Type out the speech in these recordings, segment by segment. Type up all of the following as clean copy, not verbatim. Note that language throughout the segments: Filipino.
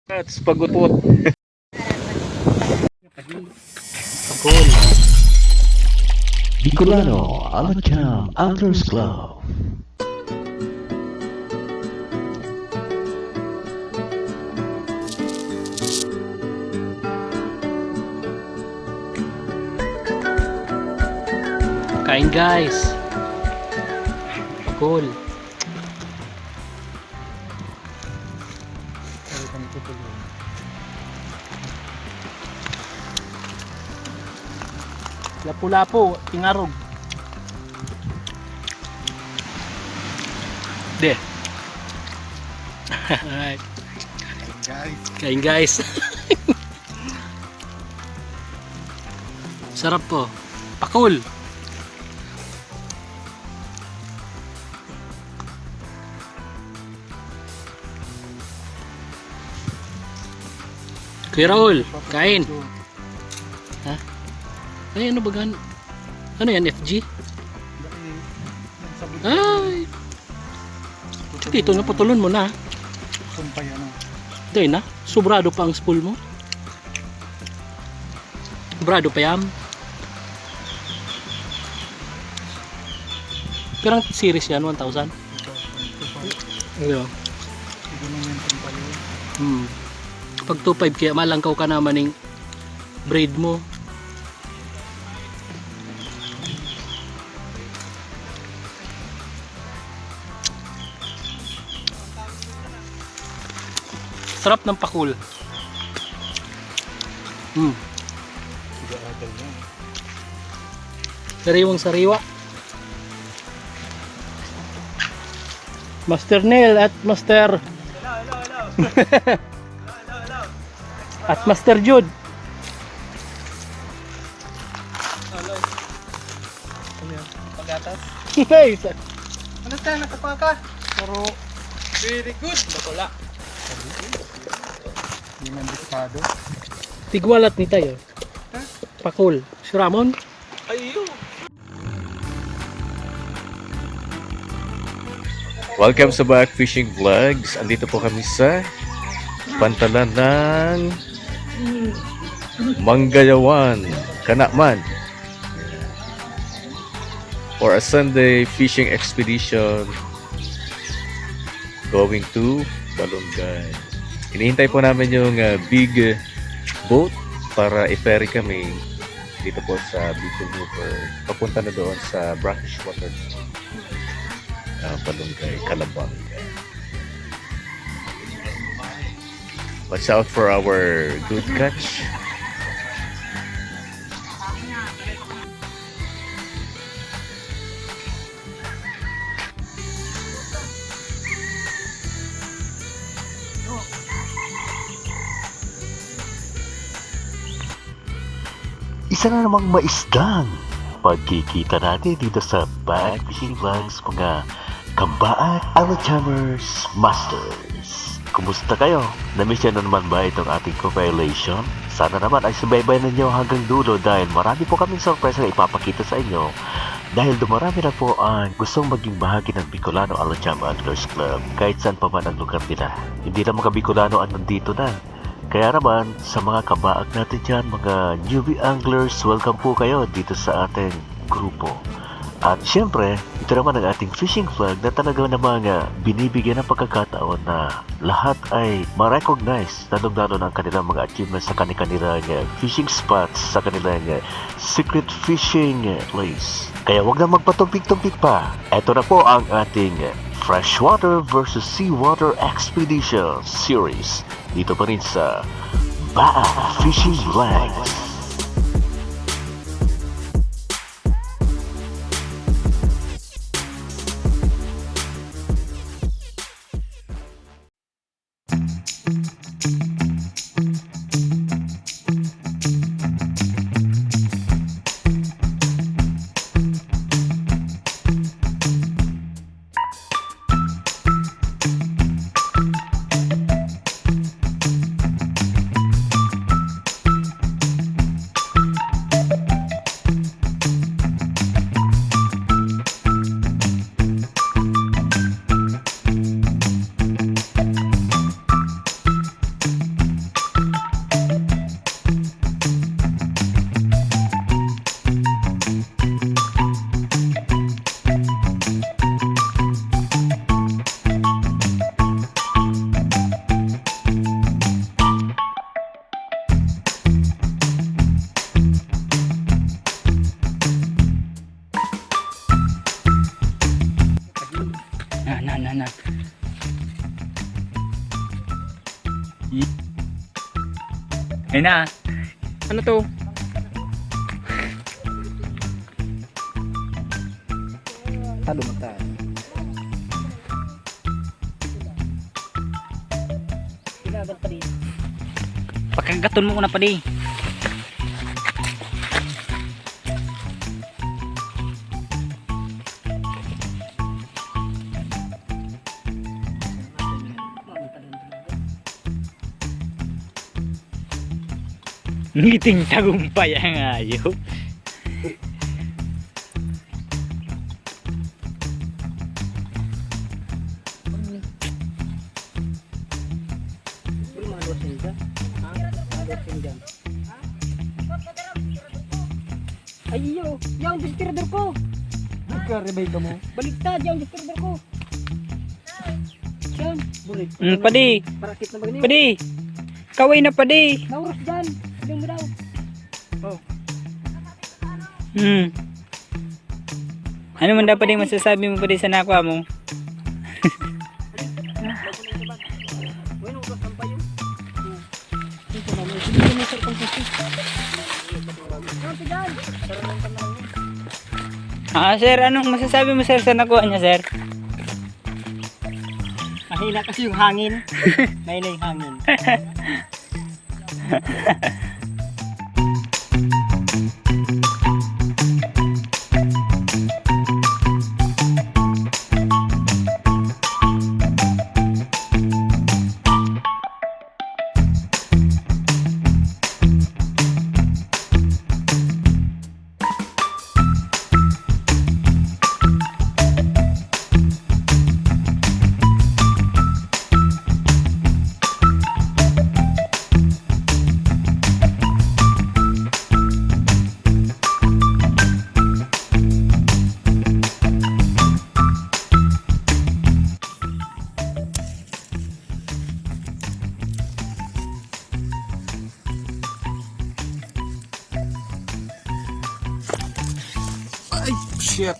That's pagutpot. Cool. Bicolano Alacam Anglers Club. Kain guys. Cool. Lapu-lapu, tingarog. De. Alright. Kain guys. Sarap po. Pakul. Kuya Raul, kain. Ha? Ay, ano ba gan? Ano yan, FG? Ay! Sige, ito na, putulon mo na. Sumpay ano. Ito na, sobrado pa ang spool mo. Sobrado pa yan. Pero ang series yan, 1,000. Ano? Pag 2.5 kaya malangkaw ka naman ng braid mo. Sarap ng pakul. Sariwang sariwa. Master Neil at Master at Master Jude. Pagatas. Hey, Ano tayo natapa ka? Pero very good. Bakula. Hindi man dispado. tigwalat ni tayo. Pakul. Si Ramon. Ayo. Welcome sa Back Fishing Vlogs. Andito po kami sa pantalan ng Manggayawan, Kanakman, for a Sunday fishing expedition going to Balonggay. Hinihintay po namin yung big boat para i-ferry kami dito po sa Bicol River papunta na doon sa brackish water, Balonggay, Calabang. Watch out for our good catch. Isa na namang maisdang pagkikita natin dito sa Back Fishing Vlogs, mga Kambaan Alacamers Masters. Kumusta kayo? Na-miss na naman ba itong ating compilation? Sana naman ay subaybay ninyo hanggang dulo dahil marami po kaming surprise na ipapakita sa inyo. Dahil dumarami na po ang gustong maging bahagi ng Bicolano Alacam Anglers Club kahit saan pa man ang lugar nila. Hindi na mga Bicolano ang nandito na. Kaya naman, sa mga kabaag natin dyan, mga newbie anglers, welcome po kayo dito sa ating grupo. At syempre, ito naman ang ating fishing flag na talaga namang binibigyan ng pagkakataon na lahat ay ma-recognize, lalong-lalo ng kanilang mga achievements sa kanilang fishing spots, sa kanilang secret fishing place. Kaya wag na magpatumpik-tumpik pa. Ito na po ang ating Freshwater versus Seawater Expedition Series dito pa rin sa Back Fishing Vlogs. Ayun na. Ano to? Talo mata. Pagkagaton mo una pa di. Ngiting tagumpay ang ayaw. Ay, iyo. Yung distributor ko. Nagka-revive ka mo. Baliktad yung distributor ko. Yan. Burit. Padi, Parakit na bagay. padi. Kaway na padi. Nauros dyan. Yung mo daw. Ano man dapat yung masasabi mo padi sa nakwa mo? Bueno, uros ang payo. Ito na mo. Sige mo sa pangkasi. Ano dyan? Sir, anong masasabi mo sir sa nakuha niya sir? Mahina kasi yung hangin. Mahina yung hangin. Ay, shit.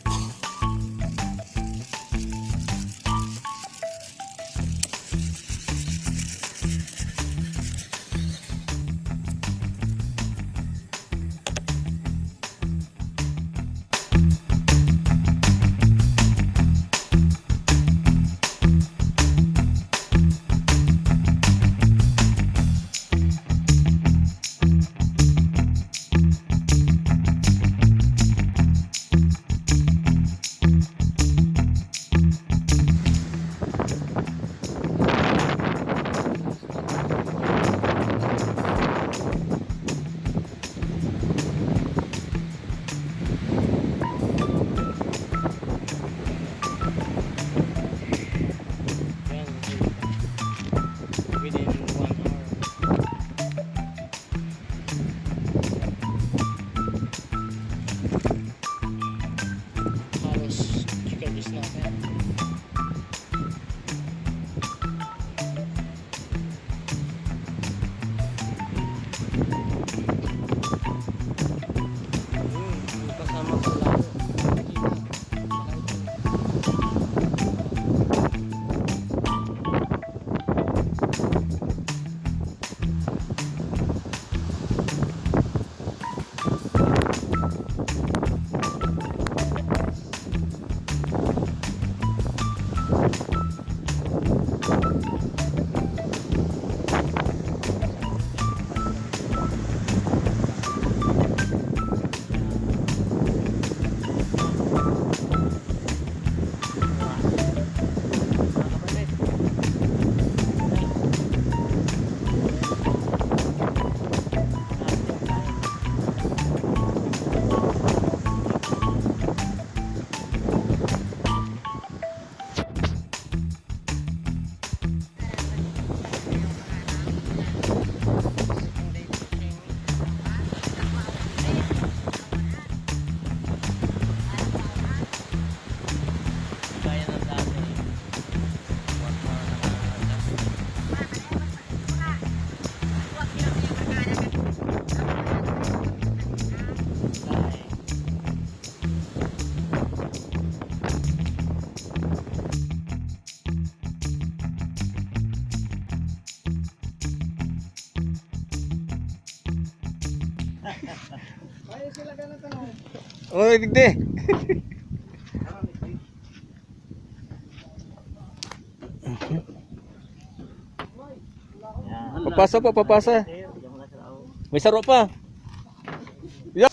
Ay, sila ka na tanong. Oh, bigde. Papasa pa, papasa. May saro pa. Yup.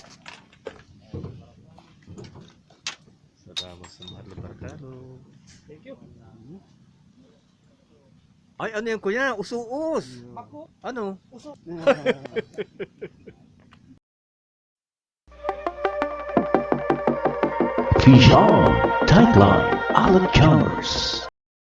Salamat sa mahal na barkado. Thank you. Ay, ano yan kuya? Usuos. Ako, Ano? usok. Fish on, Tightline, Allen Chalmers.